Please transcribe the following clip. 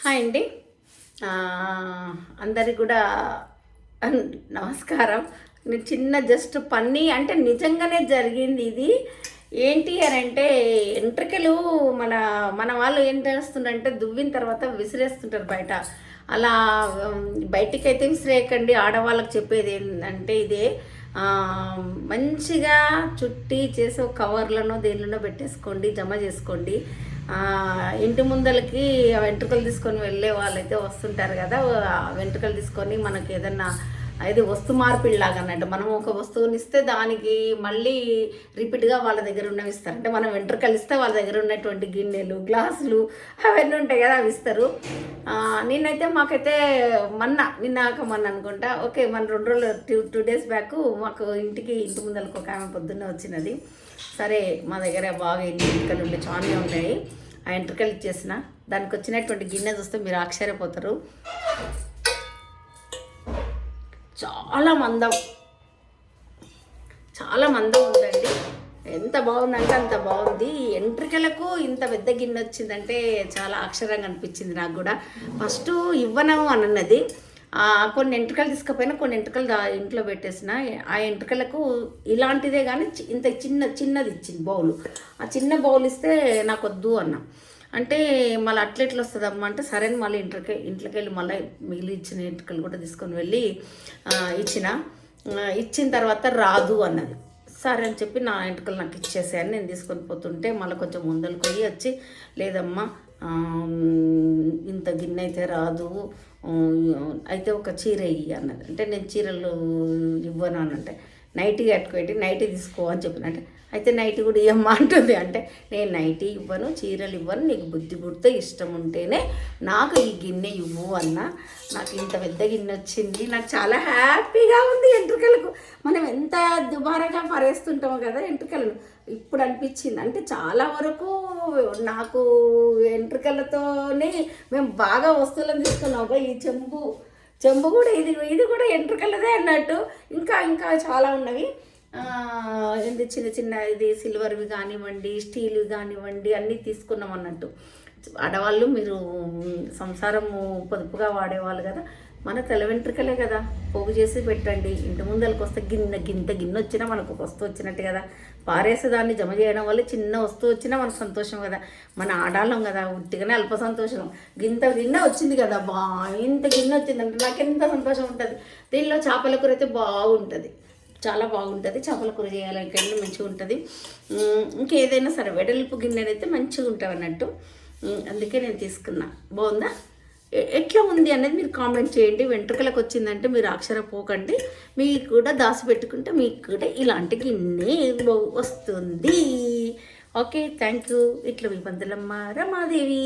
Hi అండి. అందరికి కూడా నమస్కారం. నేను చిన్న జస్ట్ పన్నీ అంటే నిజంగానే జరిగింది ఇది. ఏంటి అని అంటే ఎంట్రికలు మన మన వాళ్ళు ఏం చేస్తుందంటే దువ్విన తర్వాత విసిరేస్తుంటారు బయట. అలా బయటికైతే విసిరేయకండి. ఆడవాళ్ళకి చెప్పేది ఏంటంటే ఇదే, మంచిగా చుట్టి చేసి ఒక కవర్లను దేనిలోనో పెట్టేసుకోండి, జమ చేసుకోండి. ఇంటి ముందలకి వెంట్రుకలు తీసుకొని వెళ్ళే వాళ్ళైతే వస్తుంటారు కదా, వెంట్రుకలు తీసుకొని మనకి ఏదన్నా ఇది వస్తు మార్పిడిలాగా అన్నట్టు. మనం ఒక వస్తువుని ఇస్తే దానికి మళ్ళీ రిపీట్గా వాళ్ళ దగ్గర ఉన్నవి ఇస్తారు. అంటే మనం వెంట్రుకలు ఇస్తే వాళ్ళ దగ్గర ఉన్నటువంటి గిన్నెలు, గ్లాసులు అవన్నీ ఉంటాయి కదా, అవి ఇస్తారు. నేనైతే మాకైతే నిన్న అనుకుంటా, ఓకే మన 2 days బ్యాక్ మాకు ఇంటి ముందరకు ఒక ఆమె పొద్దున్నే వచ్చినది. సరే మా దగ్గర బాగా ఎన్ని ఎంట్రుకలు ఉండే చాలా ఉన్నాయి. ఆ ఎంట్రుకలు ఇచ్చేసిన దానికి వచ్చినటువంటి గిన్నె చూస్తే మీరు ఆశ్చర్యపోతారు. చాలా మందం ఉందండి. ఎంత బాగుందంటే అంత బాగుంది. ఎంట్రికలకు ఇంత పెద్ద గిన్నె వచ్చిందంటే చాలా ఆశ్చర్యంగా అనిపించింది నాకు కూడా. ఫస్ట్ ఇవ్వను అని అన్నది. కొన్ని ఎంట్రుకలు తీసుకుపోయినా కొన్ని ఎంట్రుకలు ఇంట్లో పెట్టేసిన. ఆ ఎంట్రుకలకు ఇలాంటిదే కానీ ఇంత చిన్నది ఇచ్చింది బౌలు. ఆ చిన్న బౌల్ ఇస్తే నాకు వద్దు అన్న. అంటే మళ్ళీ అట్లెట్లు వస్తుందమ్మా అంటే సరే అని మళ్ళీ ఇంట్లోకి వెళ్ళి మళ్ళీ మిగిలి ఇచ్చిన ఎంట్రుకలు కూడా తీసుకొని వెళ్ళి ఇచ్చిన తర్వాత రాదు అన్నది. సరే అని చెప్పి నా ఎంట్రుకలు నాకు ఇచ్చేసాయని నేను తీసుకొని పోతుంటే మళ్ళీ కొంచెం ముందరకు పోయి వచ్చి, లేదమ్మా ఇంత గిన్నె అయితే రాదు, అయితే ఒక చీర ఇయ్యి అన్నది. అంటే నేను చీరలు ఇవ్వను అని అంటే, నైటీ కట్టుకోటి నైటీ తీసుకో అని చెప్పిన. అంటే అయితే నైటీ కూడా ఇవ్వమ్మా అంటుంది. అంటే నేను నైటీ ఇవ్వను, చీరలు ఇవ్వను, నీకు బుద్ధి పుడితే ఇష్టం ఉంటేనే నాకు ఈ గిన్నె ఇవ్వు అన్న. నాకు ఇంత పెద్ద గిన్నె వచ్చింది. నాకు చాలా హ్యాపీగా ఉంది. ఎంట్రుకలకు మనం ఎంత దుబారాగా పరేస్తుంటామో కదా ఎంట్రుకలను. ఇప్పుడు అనిపించింది అంటే చాలా వరకు నాకు ఎంట్రుకలతోనే మేము బాగా వస్తువులను తీసుకున్నాము. ఈ చెంబు కూడా ఇది కూడా ఎంట్రుకలదే అన్నట్టు. ఇంకా చాలా ఉన్నవి. చిన్న ఇది సిల్వర్వి కానివ్వండి, స్టీల్వి కానివ్వండి, అన్నీ తీసుకున్నాం అన్నట్టు. ఆడవాళ్ళు మీరు సంసారము పొదుపుగా వాడేవాళ్ళు కదా, మన తెల్ల వెంట్రుకలే కదా, పోగు చేసి పెట్టండి. ఇంటి ముందరికి వస్తే గిన్నె వచ్చినా మనకు ఒక వస్తువు వచ్చినట్టు కదా. పారేసేదాన్ని జమ చేయడం వల్ల చిన్న వస్తువు వచ్చినా మనకు సంతోషం కదా. మన ఆడాళ్ళం కదా, ఉట్టిగానే అల్ప సంతోషం. గిన్నె వచ్చింది కదా, ఇంత గిన్నె వచ్చిందంటే నాకు ఎంత సంతోషం ఉంటుంది. దీనిలో చేపల కూర అయితే బాగుంటుంది, చాలా బాగుంటుంది. చేపల కూర చేయాలి ఇంకెళ్ళి మంచిగా ఉంటుంది. ఇంకేదైనా సరే వెడల్పు గిన్నెలు అయితే మంచిగా ఉంటుంది అన్నట్టు. అందుకే నేను తీసుకున్నా. బాగుందా, ఎట్లా ఉంది అనేది మీరు కామెంట్ చేయండి. వెంట్రుకలకు వచ్చిందంటే మీరు అక్షరపోకండి. మీకు కూడా దాచిపెట్టుకుంటే మీకు కూడా ఇలాంటి గిన్నె వస్తుంది. Okay, thank you. ఇట్లా మీ పంతులమ్మ రమాదేవి.